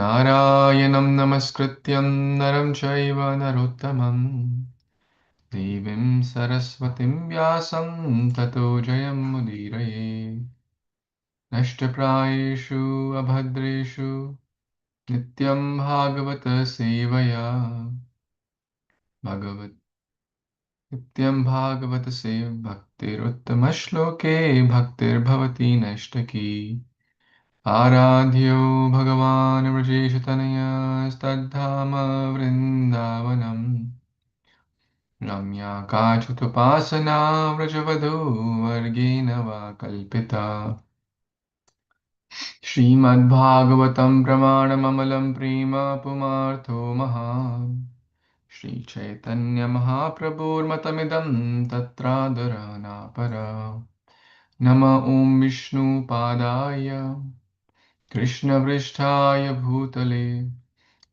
नारायणं नमस्कृत्यं नरं चैव नरोत्तमं देवीं सरस्वतीं व्यासं ततो जयमुदीरये नष्टप्रायेषु अभद्रेषु नित्यं भागवत सेवया भगवत् नित्यं भागवत सेव भक्तिरुत्तमश्लोके भक्तिर्भवति नैष्टकी आराध्यो भगवान् वृषेशतनयस्तद्धाम वृन्दावनम् रम्या काचिदुपासना व्रजवधूवर्गेण वा कल्पिता श्रीमद्भागवतं प्रमाणममलं प्रेम पुमार्थो महान् श्रीचैतन्यमहाप्रभुर्मतमिदं तत्रादरानापरा नम ॐ विष्णुपादाय कृष्णपृष्ठाय भूतले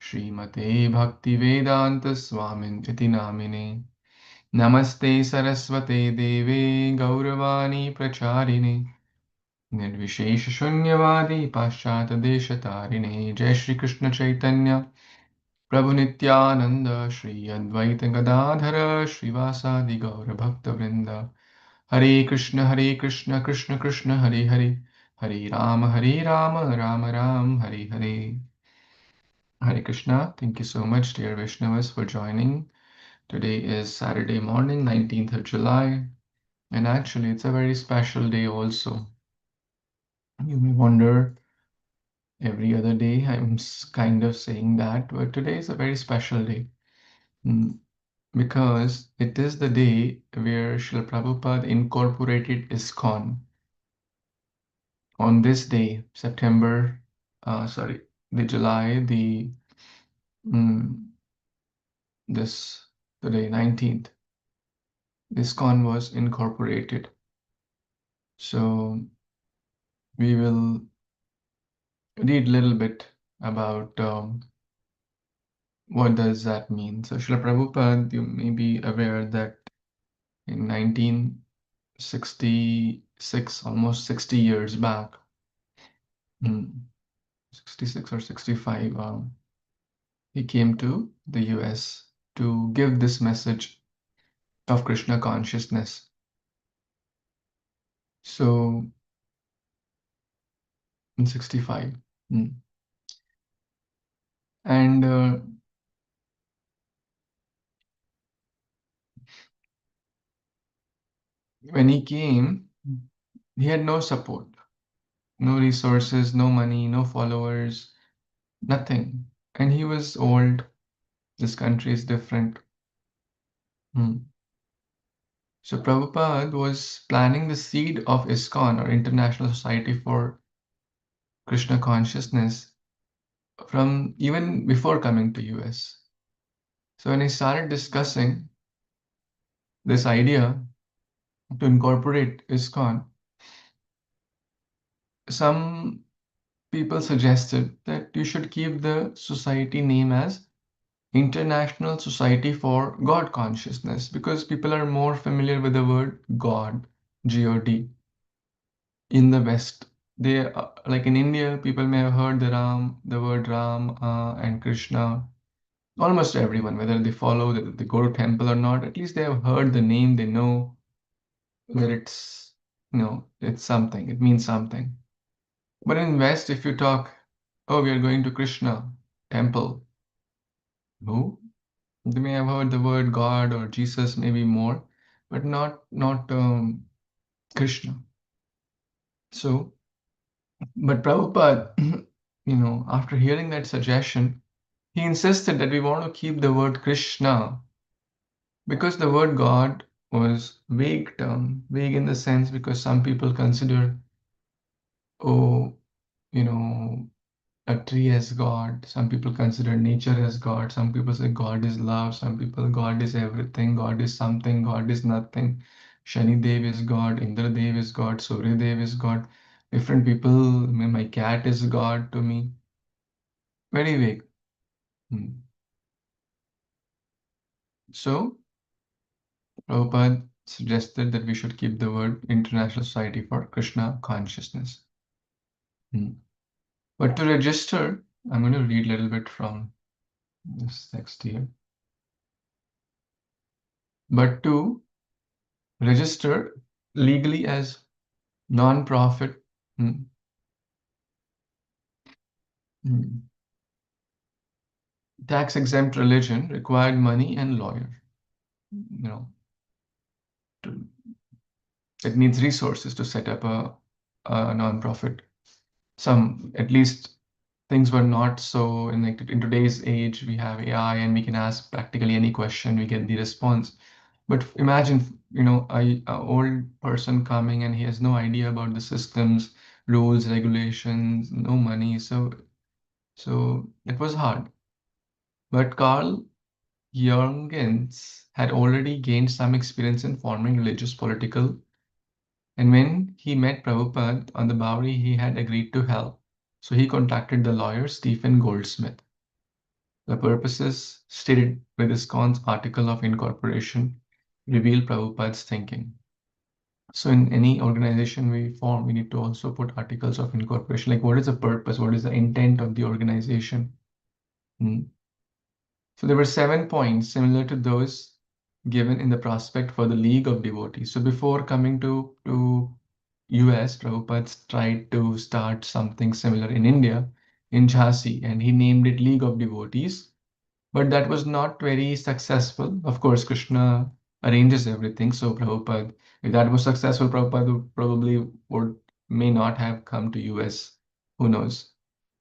श्रीमते भक्तिवेदान्तस्वामिन् इति नामिने नमस्ते सरस्वते देवे गौरवाणी प्रचारिणे निर्विशेषशून्यवादी पाश्चात्यदेशतारिणे जय श्री कृष्ण चैतन्य प्रभु नित्यानंद श्री अद्वैत गदाधर श्रीवासादि गौर भक्तवृंद हरे Krishna Krishna Krishna Hare Hare Hare Ram Ram Ram Hare Hare Hare Krishna. Thank you so much, dear Vaishnavas, for joining. Today is Saturday morning, 19th of July, and actually, it's a very special day also. You may wonder, every other day I'm kind of saying that, but today is a very special day because it is the day where Srila Prabhupada incorporated ISKCON. On this day, the July, mm, this today, 19th, ISKCON was incorporated. So we will read a little bit about what does that mean. So Srila Prabhupada, you may be aware that in 1966, almost 60 years back, 66 or 65, he came to the US to give this message of Krishna consciousness. So in 65. And when he came, he had no support, no resources, no money, no followers, nothing. And he was old. This country is different. So Prabhupada was planting the seed of ISKCON, or International Society for Krishna Consciousness, from even before coming to US. So when he started discussing this idea to incorporate ISKCON, some people suggested that you should keep the society name as International Society for God Consciousness, because people are more familiar with the word God, G-O-D, in the West. They like in India, people may have heard the word Ram and Krishna. Almost everyone, whether they follow, they go to temple or not, at least they have heard the name. They know that it's something. It means something. But in West, if you talk, oh, we are going to Krishna temple. Who? They may have heard the word God or Jesus, maybe more, but not Krishna. So, but Prabhupada, after hearing that suggestion, he insisted that we want to keep the word Krishna because the word God was vague term, vague in the sense because some people consider, oh, a tree as God. Some people consider nature as God. Some people say God is love. Some people God is everything. God is something. God is nothing. Shani Dev is God. Indra Dev is God. Surya Dev is God. Different people. My cat is God to me. Very vague. So Prabhupada suggested that we should keep the word International Society for Krishna Consciousness. But to register I'm going to read a little bit from this text here. But to register legally as non-profit, hmm, hmm, tax-exempt religion required money and lawyer. You know, to, it needs resources to set up a non-profit. Some, at least things were not so in today's age. We have AI and we can ask practically any question, we get the response. But imagine, a old person coming and he has no idea about the systems, rules, regulations, no money. So it was hard. But Carl Jurgens had already gained some experience in forming religious political, and when he met Prabhupada on the Bowery, he had agreed to help. So he contacted the lawyer Stephen Goldsmith. The purposes stated with ISKCON's article of incorporation reveal Prabhupada's thinking. So in any organization we form, we need to also put articles of incorporation, like what is the purpose, what is the intent of the organization. Hmm. So there were 7 points similar to those given in the prospect for the League of Devotees. So before coming to US, Prabhupada tried to start something similar in India, in Jhansi, and he named it League of Devotees. But that was not very successful. Of course, Krishna arranges everything. So Prabhupada, if that was successful, Prabhupada probably would may not have come to US. Who knows?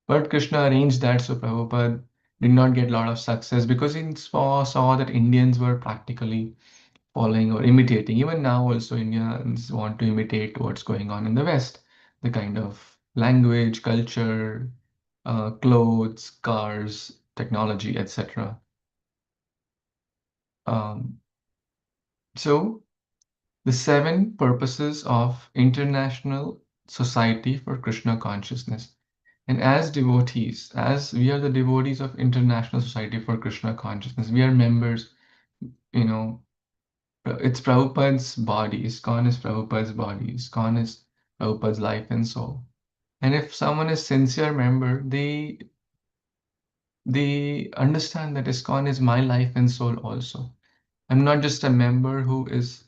But Krishna arranged that, so Prabhupada did not get a lot of success because he saw that Indians were practically following or imitating. Even now, also Indians want to imitate what's going on in the West, the kind of language, culture, clothes, cars, technology, etc. Um, so the 7 purposes of International Society for Krishna Consciousness. And as devotees, as we are the devotees of International Society for Krishna Consciousness, we are members, you know, it's Prabhupada's body. ISKCON is Prabhupada's body. ISKCON is Prabhupada's life and soul. And if someone is sincere member, they understand that ISKCON is my life and soul also. I'm not just a member who is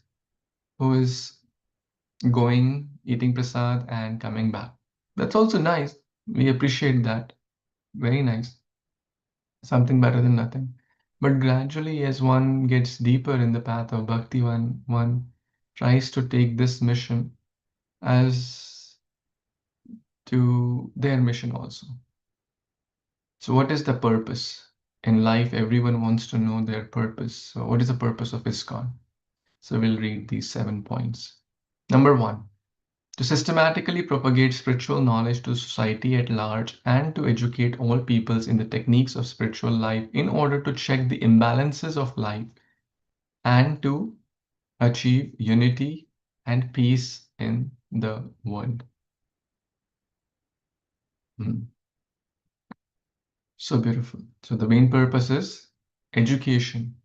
going, eating prasad, and coming back. That's also nice. We appreciate that. Very nice. Something better than nothing. But gradually, as one gets deeper in the path of bhakti, one tries to take this mission as to their mission also. So, what is the purpose? In life, everyone wants to know their purpose. So, what is the purpose of ISKCON? So, we'll read these 7 points. Number 1, to systematically propagate spiritual knowledge to society at large and to educate all peoples in the techniques of spiritual life in order to check the imbalances of life and to achieve unity and peace in the world. Hmm. So beautiful. So the main purpose is education.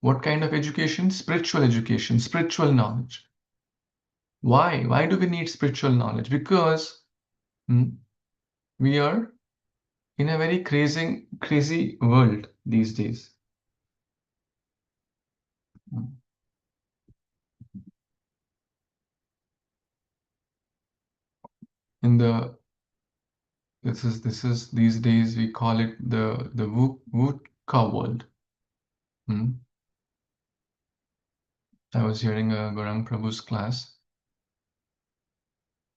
What kind of education? Spiritual education, spiritual knowledge. Why? Why do we need spiritual knowledge? Because we are in a very crazy world these days. In the this is these days we call it the VUCA world. I was hearing a Gaurang Prabhu's class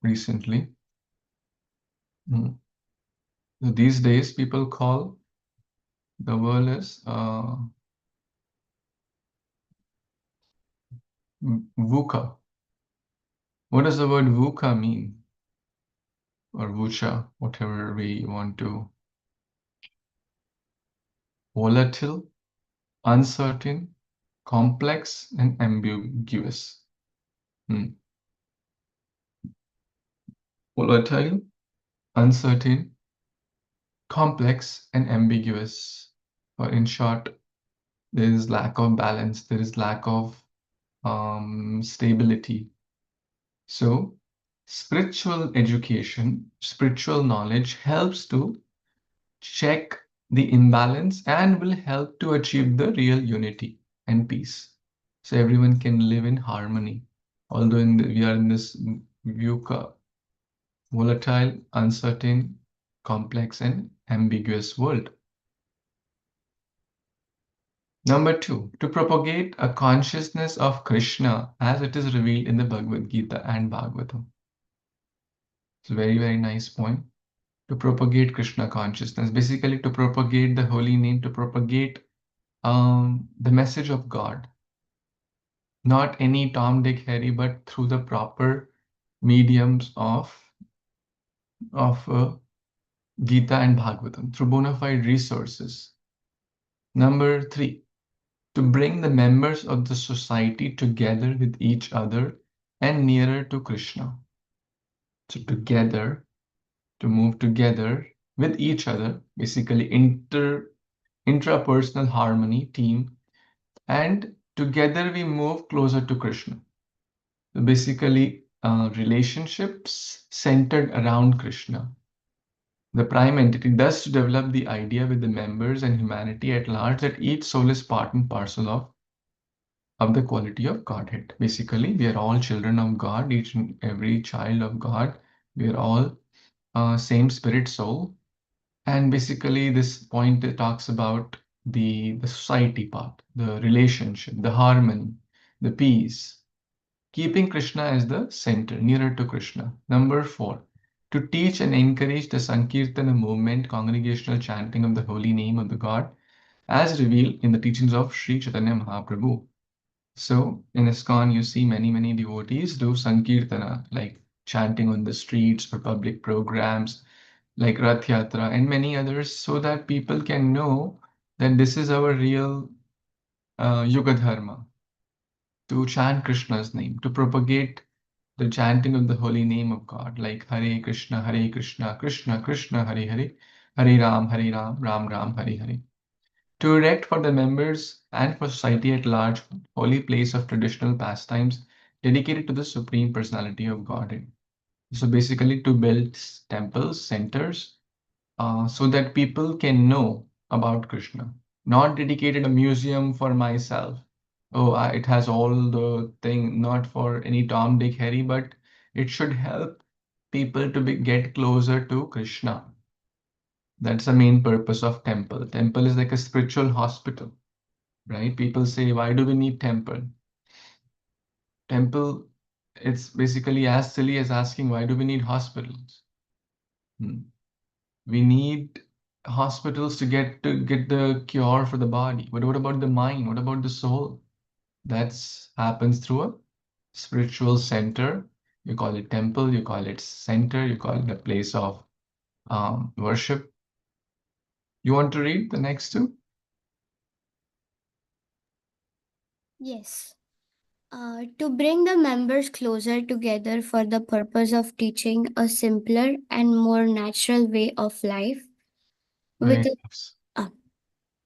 recently. So these days people call the world as VUCA. What does the word VUCA mean? Or VUCA, whatever we want to. Volatile, uncertain, complex, and ambiguous. Volatile, uncertain, complex, and ambiguous. Or in short, there is lack of balance, there is lack of stability. So, spiritual education, spiritual knowledge helps to check the imbalance, and will help to achieve the real unity and peace. So everyone can live in harmony. Although we are in this volatile, uncertain, complex, and ambiguous world. Number two, to propagate a consciousness of Krishna as it is revealed in the Bhagavad Gita and Bhagavatam. It's a very, very nice point. To propagate Krishna consciousness, basically to propagate the holy name, to propagate the message of God. Not any Tom, Dick, Harry, but through the proper mediums of Gita and Bhagavatam, through bona fide resources. Number three, to bring the members of the society together with each other and nearer to Krishna. So together, to move together with each other, basically intrapersonal harmony, team, and together we move closer to Krishna. So basically, relationships centered around Krishna. The prime entity thus to develop the idea with the members and humanity at large that each soul is part and parcel of the quality of Godhead. Basically, we are all children of God, each and every child of God. We are all same spirit soul. And basically, this point talks about the society part, the relationship, the harmony, the peace, keeping Krishna as the center, nearer to Krishna. Number four, to teach and encourage the Sankirtana movement, congregational chanting of the holy name of the God, as revealed in the teachings of Sri Chaitanya Mahaprabhu. So in ISKCON, you see many, many devotees do Sankirtana, like chanting on the streets or public programs, like Rath Yatra and many others, so that people can know that this is our real Yuga Dharma, to chant Krishna's name, to propagate the chanting of the holy name of God, like Hare Krishna, Krishna Krishna, Hare Hare, Hare Ram, Ram Ram, Hare Hare. To erect for the members and for society at large holy place of traditional pastimes dedicated to the Supreme Personality of Godhead. So basically to build temples, centers, so that people can know about Krishna. Not dedicated a museum for myself. Oh, it has all the thing, not for any Tom, Dick, Harry, but it should help people to get closer to Krishna. That's the main purpose of temple. Temple is like a spiritual hospital, right? People say, why do we need temple? Temple, it's basically as silly as asking, why do we need hospitals? Hmm. We need hospitals to get the cure for the body. But what about the mind? What about the soul? That's happens through a spiritual center. You call it temple, you call it center, you call it a place of worship. You want to read the next two? Yes. To bring the members closer together for the purpose of teaching a simpler and more natural way of life with Very a, nice. uh,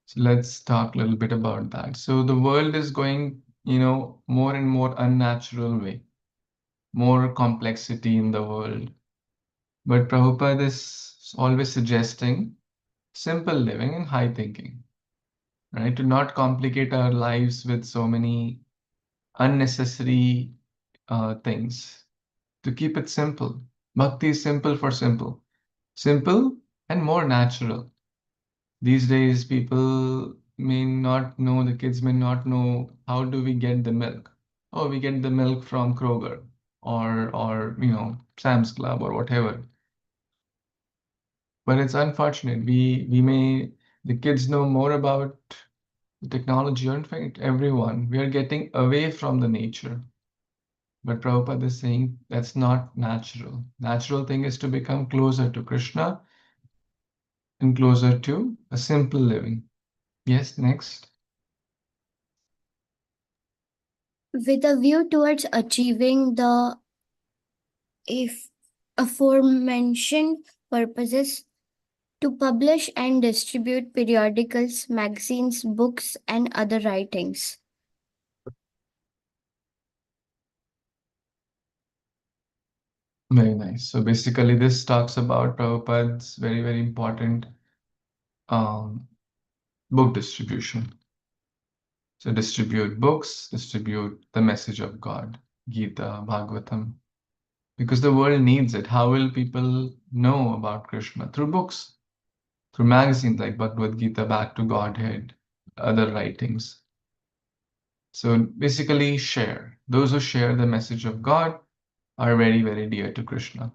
So let's talk a little bit about that. So the world is going, more and more unnatural way, more complexity in the world. But Prabhupada is always suggesting simple living and high thinking, right? To not complicate our lives with so many unnecessary things. To keep it simple. Bhakti is simple for simple. Simple and more natural. These days, people may not know, the kids may not know how do we get the milk. Oh, we get the milk from Kroger or Sam's Club or whatever. But it's unfortunate. We may the kids know more about the technology, or in fact, everyone. We are getting away from the nature. But Prabhupada is saying that's not natural. Natural thing is to become closer to Krishna and closer to a simple living. Yes, next. with a view towards achieving the if aforementioned purposes to publish and distribute periodicals, magazines, books, and other writings. Very nice. So basically, this talks about Prabhupada's very, very important um, book distribution. So distribute books, distribute the message of God, Gita, Bhagavatam, because the world needs it. How will people know about Krishna? Through books, through magazines like Bhagavad Gita, Back to Godhead, other writings. So basically, share. Those who share the message of God are very, very dear to Krishna.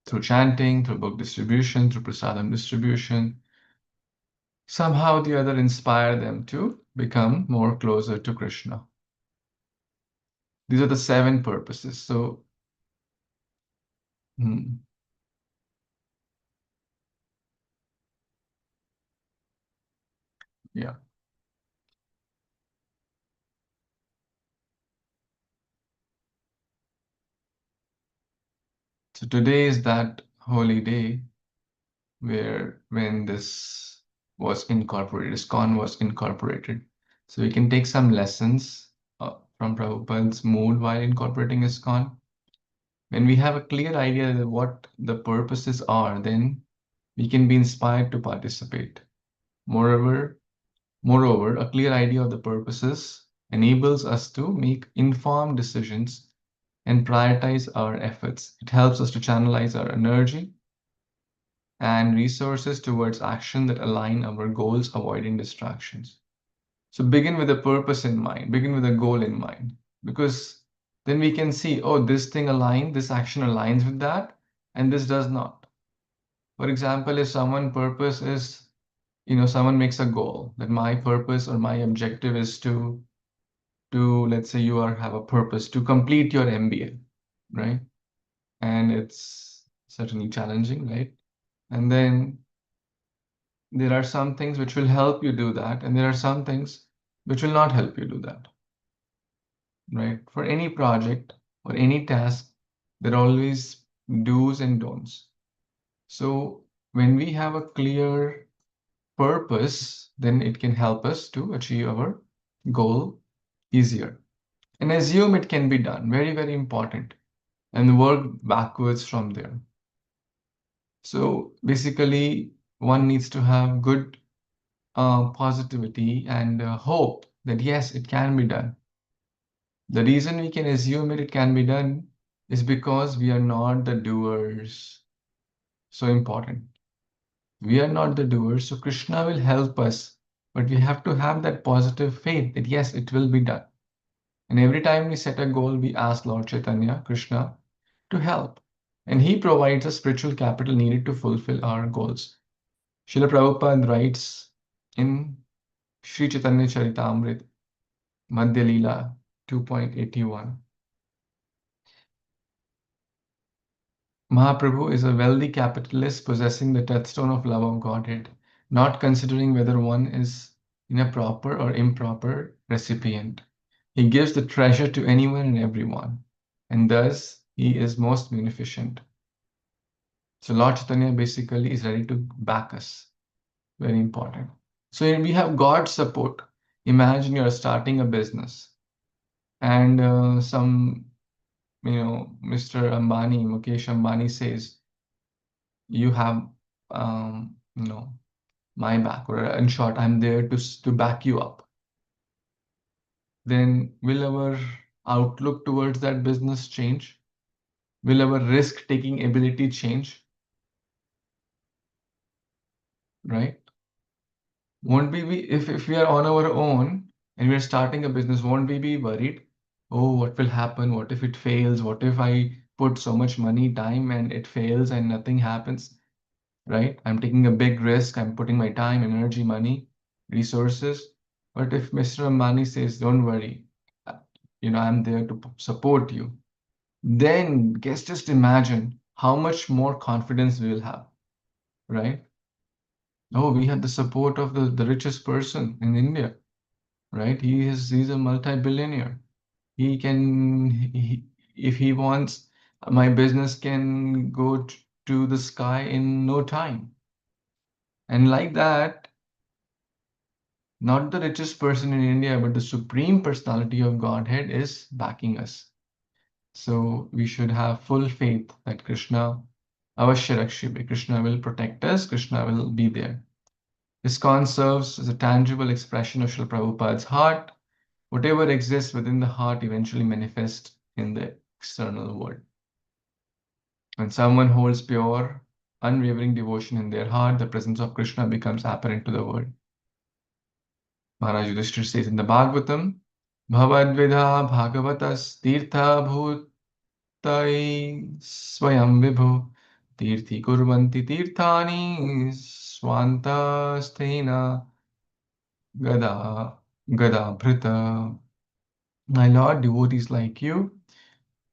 Through chanting, through book distribution, through prasadam distribution, somehow the other inspire them to become more closer to Krishna. These are the 7 purposes. So, hmm, yeah. So today is that holy day where when this was incorporated, ISKCON was incorporated. So we can take some lessons from Prabhupada's mood while incorporating ISKCON. When we have a clear idea of what the purposes are, then we can be inspired to participate. Moreover, Moreover, a clear idea of the purposes enables us to make informed decisions and prioritize our efforts. It helps us to channelize our energy and resources towards action that align our goals, avoiding distractions. So begin with a purpose in mind, begin with a goal in mind, because then we can see, oh, this thing aligns, this action aligns with that, and this does not. For example, if someone purpose is, someone makes a goal that my purpose or my objective is let's say you have a purpose to complete your MBA, right? And it's certainly challenging, right? And then there are some things which will help you do that, and there are some things which will not help you do that, right? For any project or any task, there are always do's and don'ts. So when we have a clear purpose, then it can help us to achieve our goal easier. And assume it can be done, very, very important, and work backwards from there. So basically, one needs to have good positivity and hope that yes, it can be done. The reason we can assume it can be done is because we are not the doers. So important. We are not the doers, so Krishna will help us, but we have to have that positive faith that yes, it will be done. And every time we set a goal, we ask Lord Chaitanya, Krishna, to help. And he provides the spiritual capital needed to fulfill our goals. Srila Prabhupada writes in Sri Chaitanya Charitamrita, Madhya Leela 2.81. Mahaprabhu is a wealthy capitalist possessing the touchstone of love of Godhead, not considering whether one is in a proper or improper recipient. He gives the treasure to anyone and everyone, and thus he is most munificent. So Lord Chaitanya basically is ready to back us. Very important. So we have God's support. Imagine you're starting a business and Mr. Ambani, Mukesh Ambani says, you have, my back, or in short, I'm there to back you up. Then will our outlook towards that business change? Will our risk-taking ability change? Right? Won't we be if we are on our own and we're starting a business, won't we be worried? Oh, what will happen? What if it fails? What if I put so much money, time, and it fails and nothing happens? Right? I'm taking a big risk. I'm putting my time, energy, money, resources. But if Mr. Ambani says, don't worry, uh, I'm there to support you, then guess just imagine how much more confidence we will have, right? Oh, we have the support of the richest person in India, right? He's a multi-billionaire. If he wants, my business can go to the sky in no time. And like that, not the richest person in India, but the supreme personality of Godhead is backing us. So we should have full faith that Krishna, Avashya Rakshibe, Krishna will protect us, Krishna will be there. ISKCON serves as a tangible expression of Srila Prabhupada's heart. Whatever exists within the heart eventually manifests in the external world. When someone holds pure, unwavering devotion in their heart, the presence of Krishna becomes apparent to the world. Maharaj Yudhishthir says in the Bhagavatam, Bhavadvidha Bhagavatas Tirtha Bhutai Swayam Vibhu Tirthi Kurvanti Tirthani Swantasthena Gada Gada Bhrita. My Lord, devotees like you,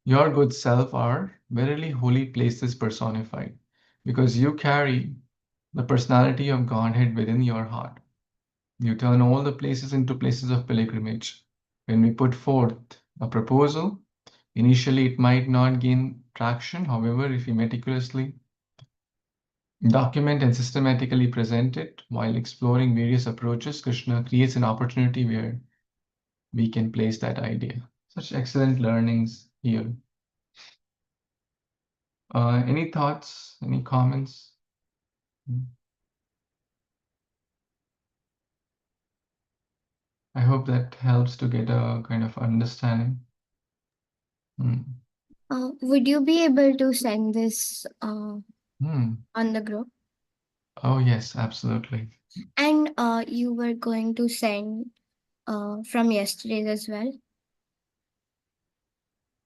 your good self are verily holy places personified, because you carry the personality of Godhead within your heart. You turn all the places into places of pilgrimage. When we put forth a proposal, initially it might not gain traction. However, if we meticulously document and systematically present it while exploring various approaches, Krishna creates an opportunity where we can place that idea. Such excellent learnings here. Any thoughts? Any comments? I hope that helps to get a kind of understanding. Hmm. Would you be able to send this Hmm. on the group? Oh, yes, absolutely. And you were going to send from yesterday's as well?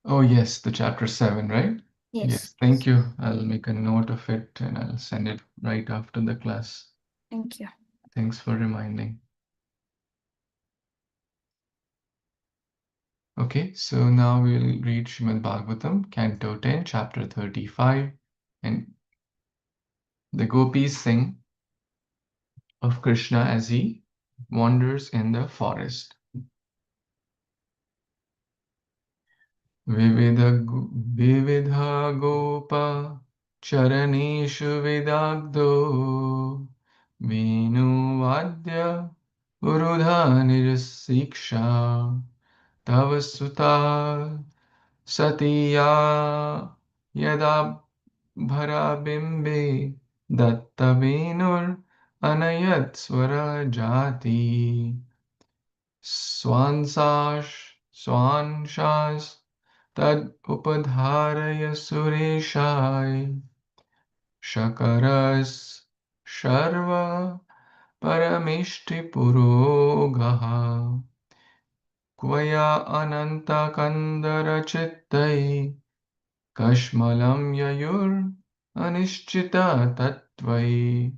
Oh, yes, the chapter 7, right? Yes. Yes, thank you. I'll make a note of it and I'll send it right after the class. Thank you. Thanks for reminding. Okay, so now we'll read Srimad Bhagavatam, Canto 10, Chapter 35, and the gopis sing of Krishna as he wanders in the forest. Vividha gopa charaneshu vidagdo Venuvadya urudha nirsiksha Tava sutta satiya yada bharabimbe datta venur anayat swara jati swanshas tad upadharaya sureshai shakaras sharva paramishti purogaha Kvaya ananta kandara chittai kashmalam yayur anishchita tattvai.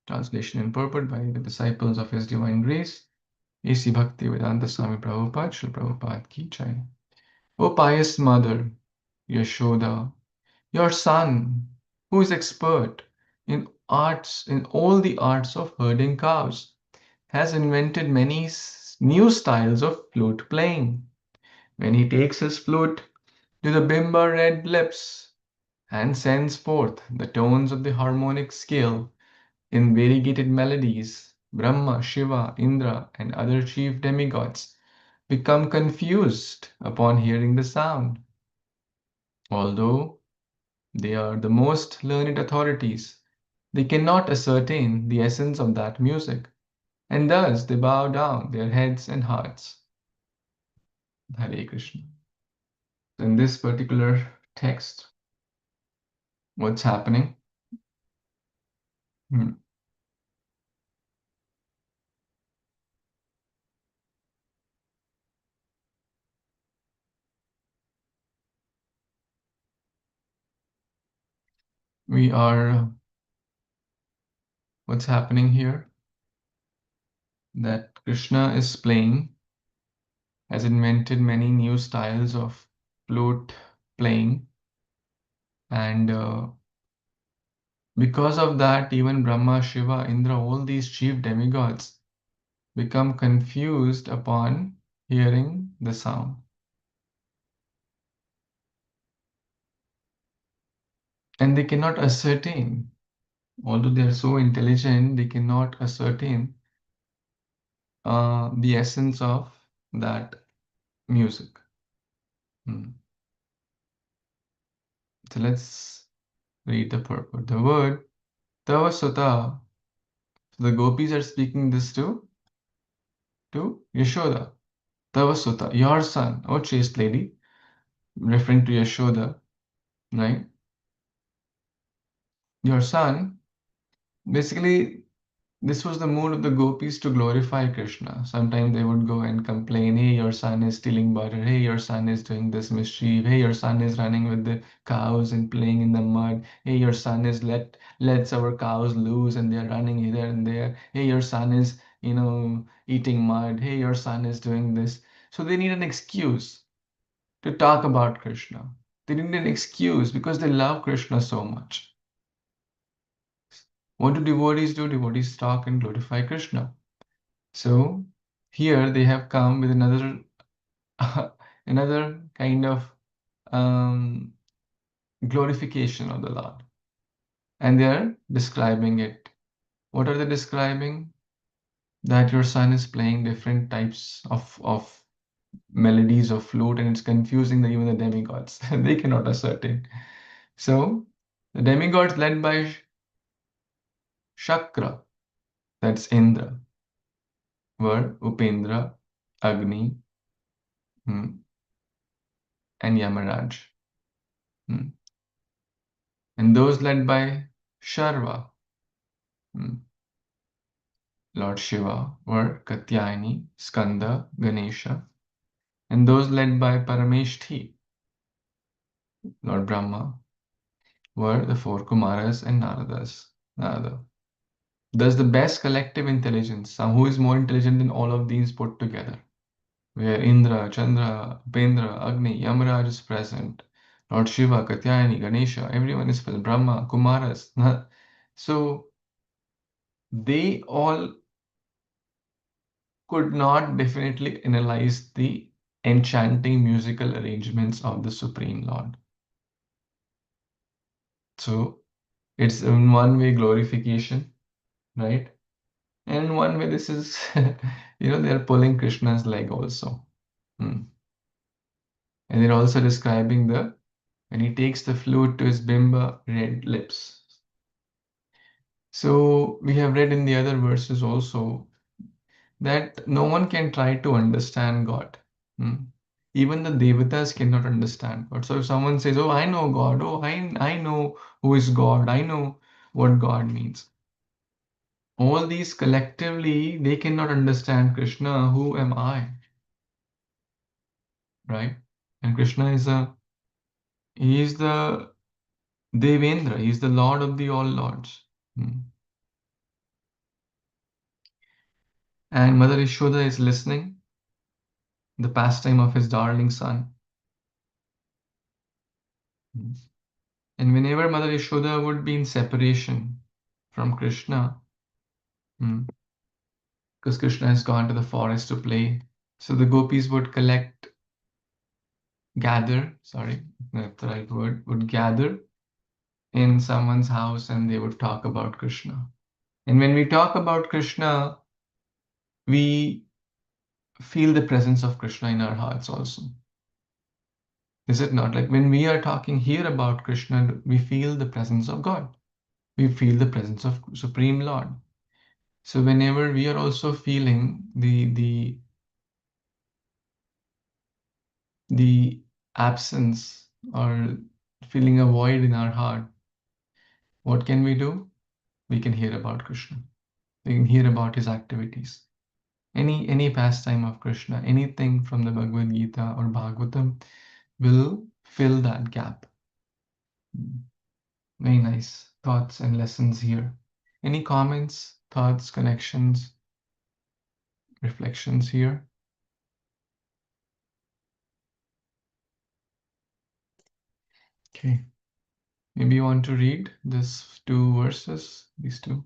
Translation and purport by the disciples of His Divine Grace, A.C. Bhaktivedanta Swami Prabhupada, Srila Prabhupada Ki Jai. O pious mother, Yashoda, your son, who is expert in arts, in all the arts of herding cows, has invented many new styles of flute playing. When he takes his flute to the bimba red lips and sends forth the tones of the harmonic scale in variegated melodies, Brahma, Shiva, Indra, and other chief demigods become confused upon hearing the sound. Although they are the most learned authorities, they cannot ascertain the essence of that music, and thus they bow down their heads and hearts. Hare Krishna. In this particular text, what's happening? Hmm. We are, what's happening here? That Krishna is playing, has invented many new styles of flute playing, and because of that, even Brahma, Shiva, Indra, all these chief demigods become confused upon hearing the sound. And they cannot ascertain, although they are so intelligent, they cannot ascertain the essence of that music. Hmm. So let's read the purport. The word Tava Sutta So the gopis are speaking this to Yashoda, Tavasuta, your son, oh chaste lady, referring to Yashoda, right? Your son, basically, this was the mood of the gopis to glorify Krishna. Sometimes they would go and complain, hey, your son is stealing butter, hey, your son is doing this mischief, hey, your son is running with the cows and playing in the mud, hey, your son is lets our cows loose and they're running here and there, hey, your son is, eating mud, hey, your son is doing this. So they need an excuse to talk about Krishna. They need an excuse because they love Krishna so much. What do devotees do? Devotees talk and glorify Krishna. So here they have come with another another kind of um, glorification of the Lord, and they are describing it. What are they describing? That your son is playing different types of melodies of flute, and it's confusing the, even the demigods. They cannot ascertain. So the demigods led by Shakra, that's Indra, were Upendra, Agni, hmm, and Yamaraj. Hmm. And those led by Sharva, hmm, Lord Shiva, were Katyayani, Skanda, Ganesha. And those led by Parameshthi, Lord Brahma, were the four Kumaras and Narada. Thus, the best collective intelligence, who is more intelligent than all of these put together, where Indra, Chandra, Upendra, Agni, Yamaraj is present, Lord Shiva, Katyayani, Ganesha, everyone is present, Brahma, Kumaras. So they all could not definitely analyze the enchanting musical arrangements of the Supreme Lord. So it's in one way glorification, right? And in one way, this is, they're pulling Krishna's leg also. Hmm. And they're also describing when he takes the flute to his bimba red lips. So we have read in the other verses also that no one can try to understand God. Hmm. Even the devatas cannot understand God. So if someone says, "Oh, I know God. Oh, I know who is God. I know what God means." All these collectively, they cannot understand Krishna. Who am I? Right? And Krishna he is the Devendra. He is the Lord of the all lords. Hmm. And Mother Yashoda is listening the pastime of his darling son. Hmm. And whenever Mother Yashoda would be in separation from Krishna, hmm, because Krishna has gone to the forest to play, so the gopis would sorry, that's the right word, would gather in someone's house and they would talk about Krishna. And when we talk about Krishna, we feel the presence of Krishna in our hearts also. Is it not? Like when we are talking here about Krishna, we feel the presence of God. We feel the presence of Supreme Lord. So whenever we are also feeling the absence or feeling a void in our heart, what can we do? We can hear about Krishna. We can hear about his activities. Any pastime of Krishna, anything from the Bhagavad Gita or Bhagavatam will fill that gap. Very nice thoughts and lessons here. Any comments, thoughts, connections, reflections here? Okay. Maybe you want to read this two verses, these two.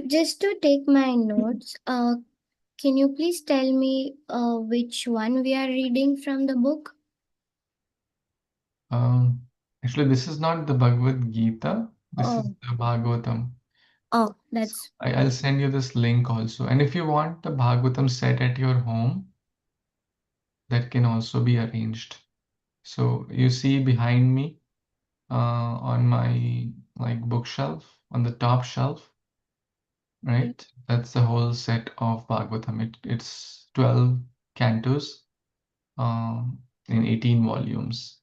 Just to take my notes, can you please tell me which one we are reading from the book? Um, Actually, this is not the Bhagavad Gita. This is Oh, the Bhagavatam. oh, So that's I'll send you this link also. And if you want the Bhagavatam set at your home, that can also be arranged. So you see behind me, on my like bookshelf on the top shelf, Yeah. right? That's the whole set of Bhagavatam. It's 12 cantos in 18 volumes.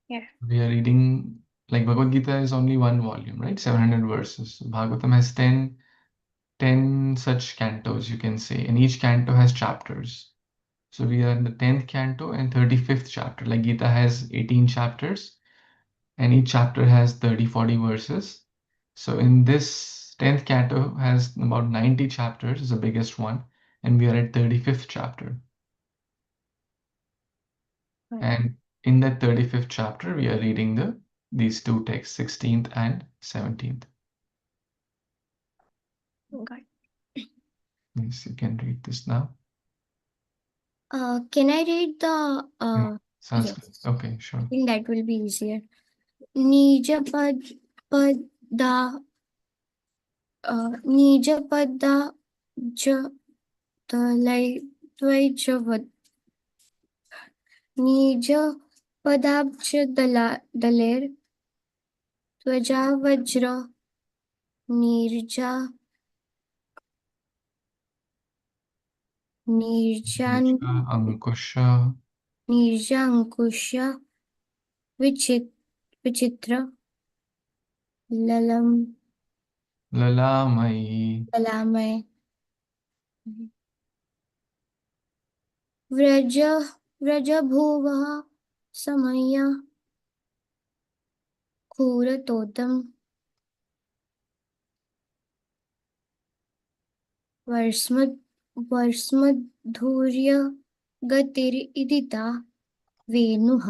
Yeah. We are reading, like Bhagavad Gita is only one volume, right? 700 verses. So Bhagavatam has 10 such cantos, you can say, and each canto has chapters. So we are in the 10th canto and 35th chapter. Like Gita has 18 chapters, and each chapter has 30, 40 verses. So in this 10th canto has about 90 chapters, is the biggest one, and we are at 35th chapter. Right. And in that 35th chapter, we are reading these two texts, 16th and 17th. Got. Yes, you can read this now. Can I read the Yeah, Sanskrit. yes. Okay, I sure. think that will be easier. Nijapad pada Nijapada j dalai dvaijavat Nijapadaabj daler Dvajavajra Nirja Nirjan Nija, Ankusha, Nirjankushya Vichitra Lalam Lalamayi, Lalamay Vraj व्रजभुवः समय्य खूरतोदम वर्ष्मद् वर्ष्मद्धूर्य गतिरिदिता वेणुः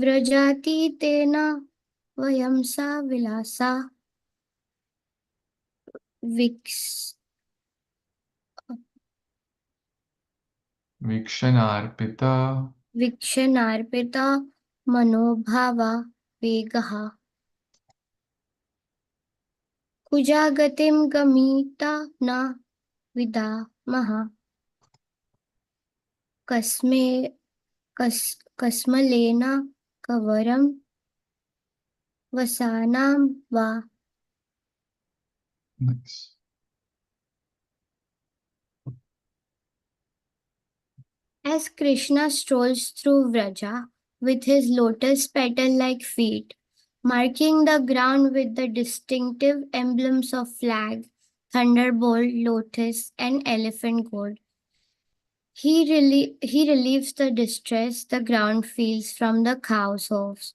व्रजातीतेन वयं सा विलासा Vicks Vikshanarpita, वीक्षणार्पिता मनोभावा वेगः कुजागतिं गमिता न विदामः कस्मे कस कस्मलेन कवरं वसानां वा. nice. As Krishna strolls through Vraja with his lotus petal like feet, marking the ground with the distinctive emblems of flag, thunderbolt, lotus, and elephant gold, he relieves the distress the ground feels from the cow's hooves.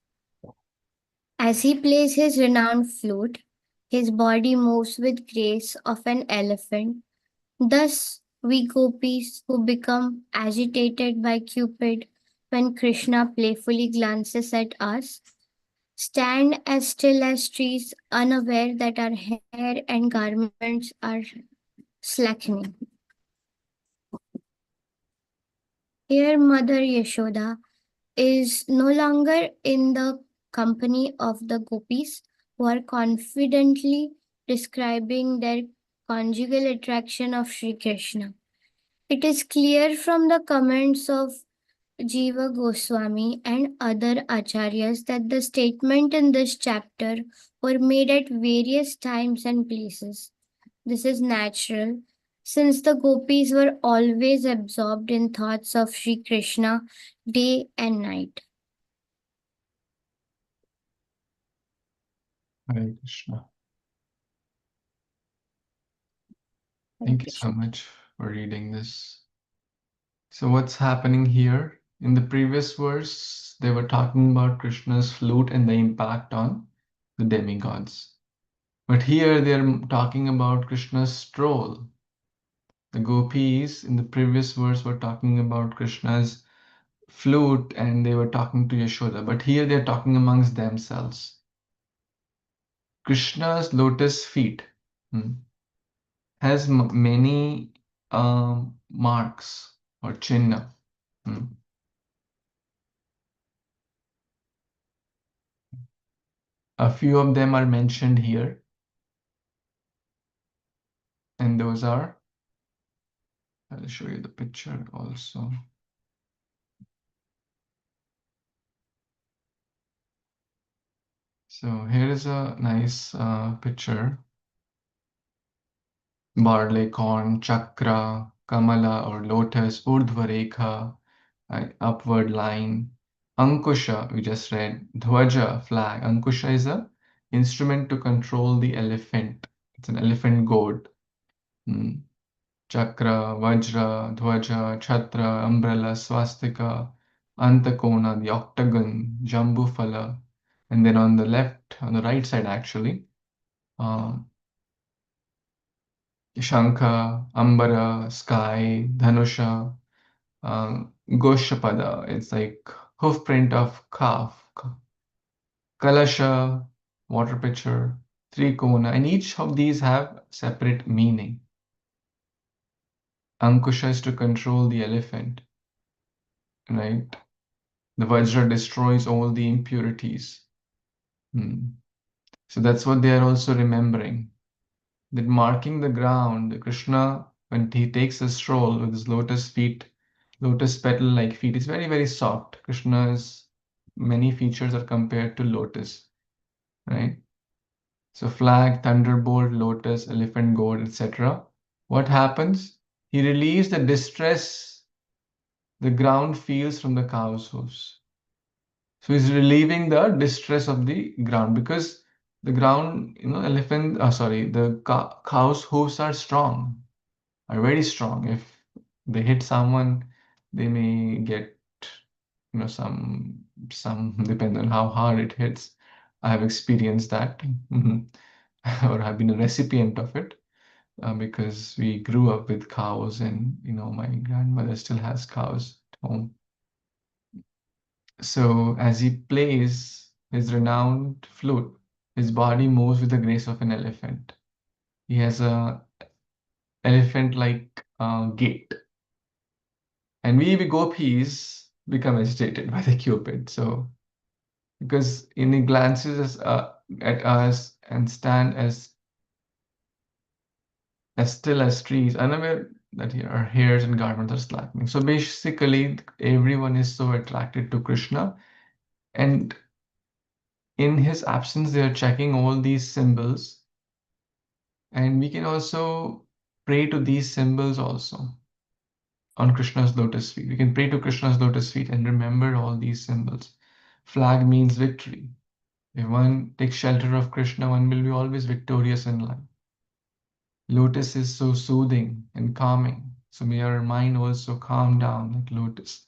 As he plays his renowned flute, his body moves with grace of an elephant. Thus, we gopis who become agitated by Cupid when Krishna playfully glances at us stand as still as trees, unaware that our hair and garments are slackening. Here, Mother Yashoda is no longer in the company of the gopis who are confidently describing their conjugal attraction of Sri Krishna. It is clear from the comments of Jiva Goswami and other acharyas that the statement in this chapter were made at various times and places. This is natural since the gopis were always absorbed in thoughts of Sri Krishna day and night. Hare Krishna. Hare Thank you so Krishna. much for reading this. So what's happening here? In the previous verse, they were talking about Krishna's flute and the impact on the demigods. But here they're talking about Krishna's stroll. The gopis in the previous verse were talking about Krishna's flute and they were talking to Yashoda. But here they're talking amongst themselves. Krishna's lotus feet has many marks or chinna. Hmm. A few of them are mentioned here, and those are, I'll show you the picture also. So here is a nice picture. Barley, corn, chakra, kamala or lotus, urdhva rekha, upward line. Ankusha, we just read. Dhwaja, flag. Ankusha is a instrument to control the elephant. It's an elephant goad. Hmm. Chakra, Vajra, Dhwaja, Chhatra, umbrella, swastika, Antakona, the octagon, Jambufala, and then on the left, on the right side actually, um, Shankha, Ambara, sky, Dhanusha, Goshapada, it's like hoof print of calf, Kalasha, water pitcher, Trikona, and each of these have separate meaning. Ankusha is to control the elephant, right? The Vajra destroys all the impurities. Hmm. So that's what they are also remembering. That marking the ground, the Krishna, when he takes a stroll with his lotus feet, lotus petal-like feet, is very, very soft. Krishna's many features are compared to lotus, right? So flag, thunderbolt, lotus, elephant goad, etc. What happens? He relieves the distress the ground feels from the cow's hooves. So he's relieving the distress of the ground because the ground, the cow's hooves are very strong. If they hit someone, they may get, some depends on how hard it hits. I have experienced that, or have been a recipient of it, because we grew up with cows, and my grandmother still has cows at home. So as he plays his renowned flute, his body moves with the grace of an elephant. He has a elephant-like gait, and we gopis become agitated by the cupid. So because he glances at us and stand as still as trees, unaware that our hairs and garments are slackening. So basically, everyone is so attracted to Krishna, and in his absence, they are checking all these symbols. And we can also pray to these symbols also on Krishna's lotus feet. We can pray to Krishna's lotus feet and remember all these symbols. Flag means victory. If one takes shelter of Krishna, one will be always victorious in life. Lotus is so soothing and calming. So may our mind also calm down like lotus.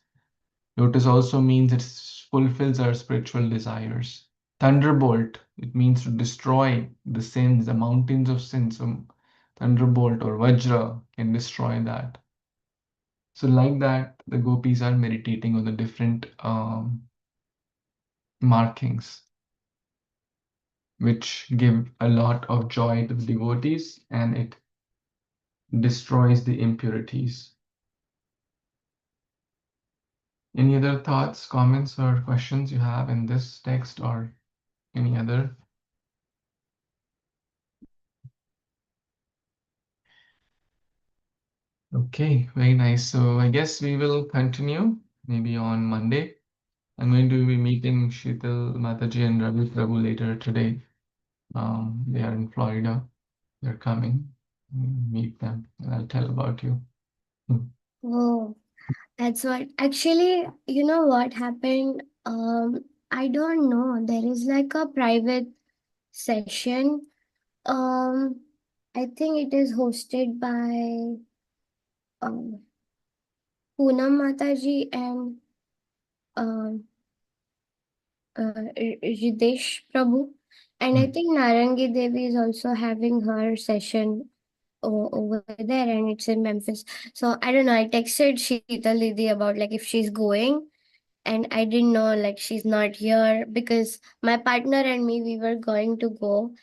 Lotus also means it fulfills our spiritual desires. Thunderbolt, it means to destroy the sins, the mountains of sins. So thunderbolt or Vajra can destroy that. So like that, the gopis are meditating on the different markings, which give a lot of joy to the devotees, and it destroys the impurities. Any other thoughts, comments, or questions you have in this text or any other? Okay, very nice. So I guess we will continue maybe on Monday. I'm going to be meeting Sheetal Mataji and Ravi Prabhu later today. They are in Florida. They're coming. Meet them, and I'll tell about you. Hmm. Oh, that's what. Actually, you know what happened? I don't know. There is like a private session. Um, I think it is hosted by um, Poonam Mataji and um, Ridesh Prabhu. And I Hmm. think Narangi Devi is also having her session over there, and it's in Memphis. So I don't know. I texted Sheetal Didi about like if she's going, and I didn't know like she's not here because my partner and me we were going to go,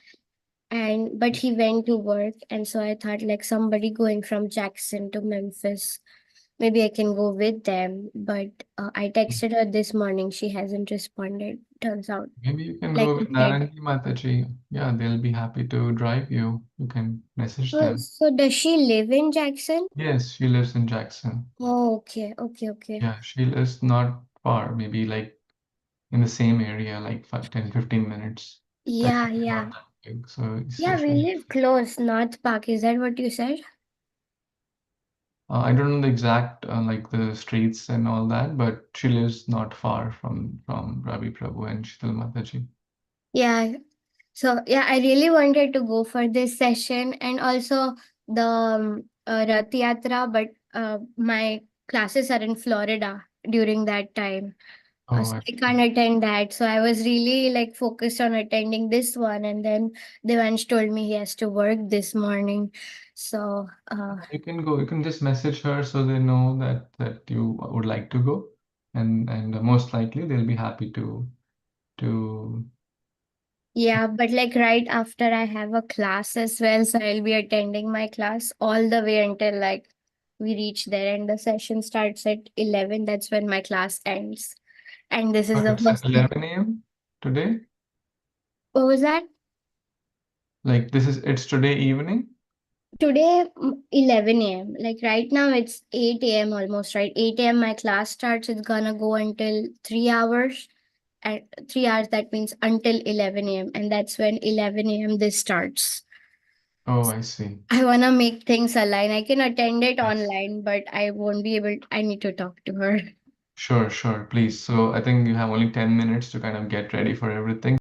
and but he went to work, and so I thought like somebody going from Jackson to Memphis, maybe I can go with them. But I texted her this morning. She hasn't responded. Turns out, Maybe you can like go you with said. Narangi Mataji. Yeah, they'll be happy to drive you. You can message Oh, them. so does she live in Jackson? Yes, she lives in Jackson. Oh, okay, okay, okay. Yeah, she lives not far, maybe like in the same area, like 5, 10, 15 minutes. and Yeah, it's yeah. not that big. So Yeah, we live close, North Park. Is that what you said? I don't know the exact like the streets and all that, but she lives not far from Ravi Prabhu and Shital Mataji. Yeah. So yeah, I really wanted to go for this session and also the Rath Yatra, but my classes are in Florida during that time. Oh, So I I can't attend that. So I was really like focused on attending this one, and then Devansh told me he has to work this morning. So You can go. You can just message her so they know that you would like to go, and most likely they'll be happy to. yeah, but like right after I have a class as well, so I'll be attending my class all the way until like we reach there, and the session starts at 11. That's when my class ends. And this is But the it's at first time. 11 a.m. today. What was that? Like it's today evening. Today, 11 a.m. Like right now, it's 8 a.m. almost, right? 8 a.m. my class starts. It's gonna go until 3 hours. At 3 hours, that means until 11 a.m. And that's when 11 a.m. this starts. Oh, I see. I wanna make things align. I can attend it Yes. online, but I won't be able. I need to talk to her. Sure, sure, please. So I think you have only 10 minutes to kind of get ready for everything.